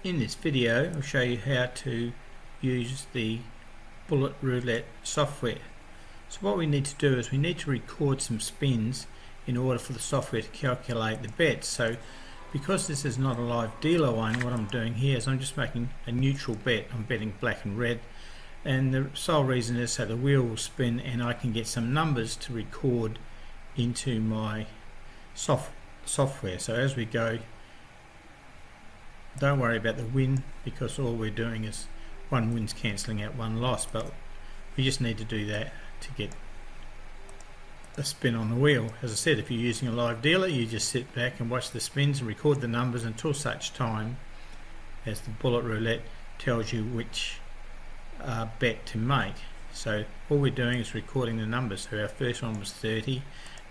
In this video I'll show you how to use the Bullet Roulette software. So what we need to do is we need to record some spins in order for the software to calculate the bets. So because this is not a live dealer one, what I'm doing here is I'm just making a neutral bet. I'm betting black and red, and the sole reason is so the wheel will spin and I can get some numbers to record into my software. So as we go, don't worry about the win, because all we're doing is one win's cancelling out one loss, but we just need to do that to get a spin on the wheel. As I said, if you're using a live dealer, you just sit back and watch the spins and record the numbers until such time as the Bullet Roulette tells you which bet to make. So all we're doing is recording the numbers. So our first one was 30,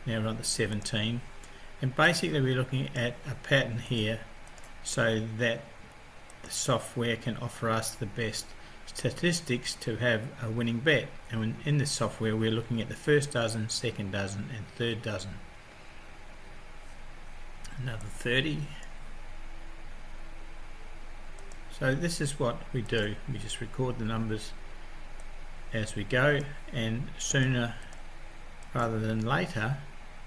now we're on to 17, and basically we're looking at a pattern here so that the software can offer us the best statistics to have a winning bet. And in this software we're looking at the first dozen, second dozen and third dozen. Another 30. So this is what we do. We just record the numbers as we go, and sooner rather than later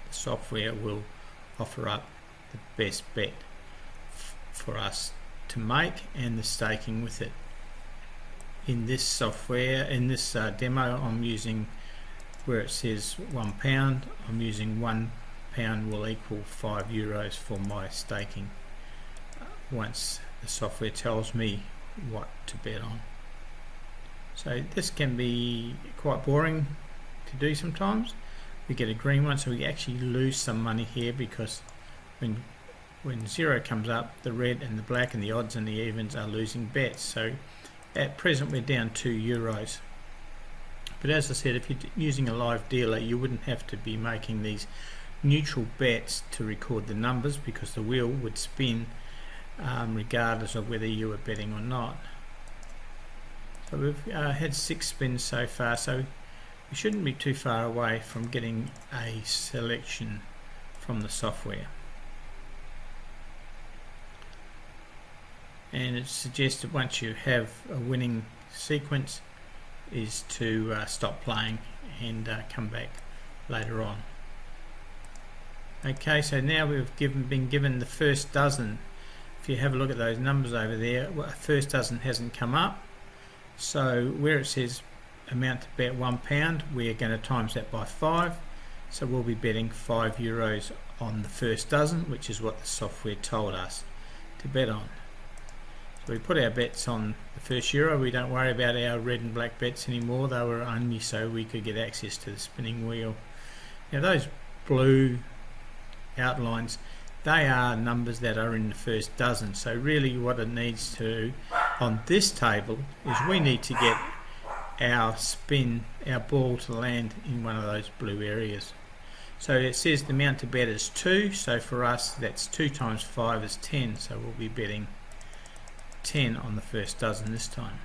the software will offer up the best bet for us to make and the staking with it. In this software, in this demo, I'm using, where it says £1, I'm using £1 will equal €5 for my staking once the software tells me what to bet on. So this can be quite boring to do sometimes. We get a green one, so we actually lose some money here, because when zero comes up, the red and the black and the odds and the evens are losing bets. So at present we're down €2. But as I said, if you're using a live dealer, you wouldn't have to be making these neutral bets to record the numbers, because the wheel would spin regardless of whether you were betting or not. So we've had 6 spins so far, so we shouldn't be too far away from getting a selection from the software. And it's suggested once you have a winning sequence is to stop playing and come back later on. Okay, so now we've been given the first dozen. If you have a look at those numbers over there, first dozen hasn't come up, so where it says amount to bet £1, we're going to times that by 5, so we'll be betting €5 on the first dozen, which is what the software told us to bet on. So we put our bets on the first euro. We don't worry about our red and black bets anymore. They were only so we could get access to the spinning wheel. Now those blue outlines, they are numbers that are in the first dozen. So really what it needs to on this table is we need to get our ball to land in one of those blue areas. So it says the amount to bet is 2, so for us that's 2 times 5 is 10, so we'll be betting 10 on the first dozen this time.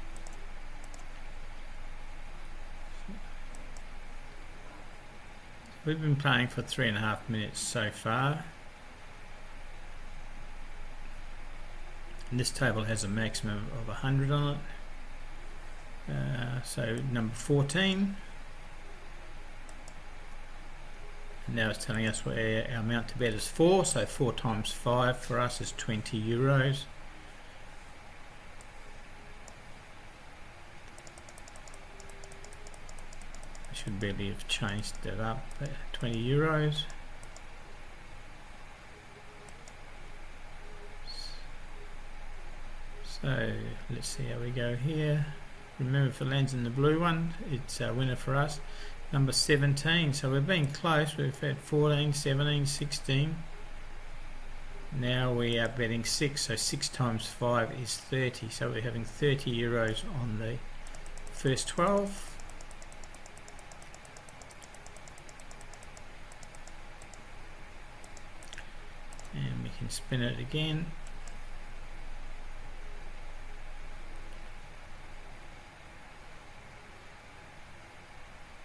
We've been playing for 3.5 minutes so far, and this table has a maximum of 100 on it. So number 14, and now it's telling us where our amount to bet is 4, so 4 times 5 for us is €20. Should barely have changed that up. €20. So let's see how we go here. Remember, if it lands in the blue one, it's a winner for us. Number 17. So we've been close. We've had 14, 17, 16. Now we are betting 6. So 6 times 5 is 30. So we're having €30 on the first 12. And we can spin it again.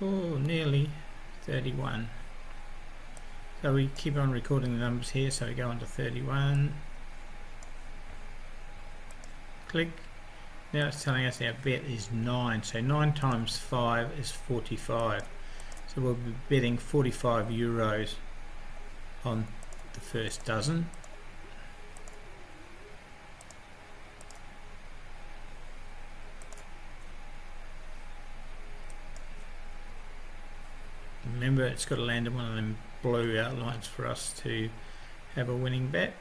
Oh, nearly 31. So we keep on recording the numbers here, so we go on to 31. click. Now it's telling us our bet is 9, so 9 times 5 is 45. So we'll be betting 45 euros on the first dozen. Remember, it's got to land in one of them blue outlines for us to have a winning bet.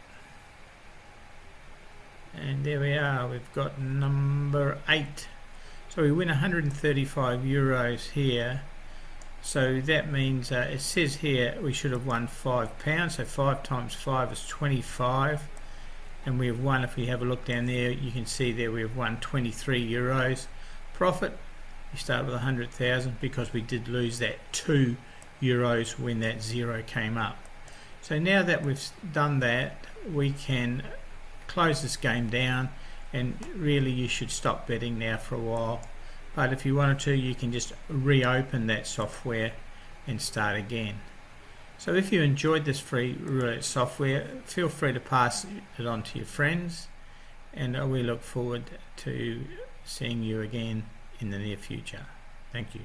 And there we are, we've got number 8. So we win 135 euros here. So that means it says here we should have won £5. So 5 times 5 is 25. And we have won, if we have a look down there, you can see there we have won 23 euros. Profit, we start with 100,000 because we did lose that 2 euros when that 0 came up. So now that we've done that, we can close this game down, and really you should stop betting now for a while. But if you wanted to, you can just reopen that software and start again. So if you enjoyed this free roulette software, feel free to pass it on to your friends, and we look forward to seeing you again in the near future. Thank you.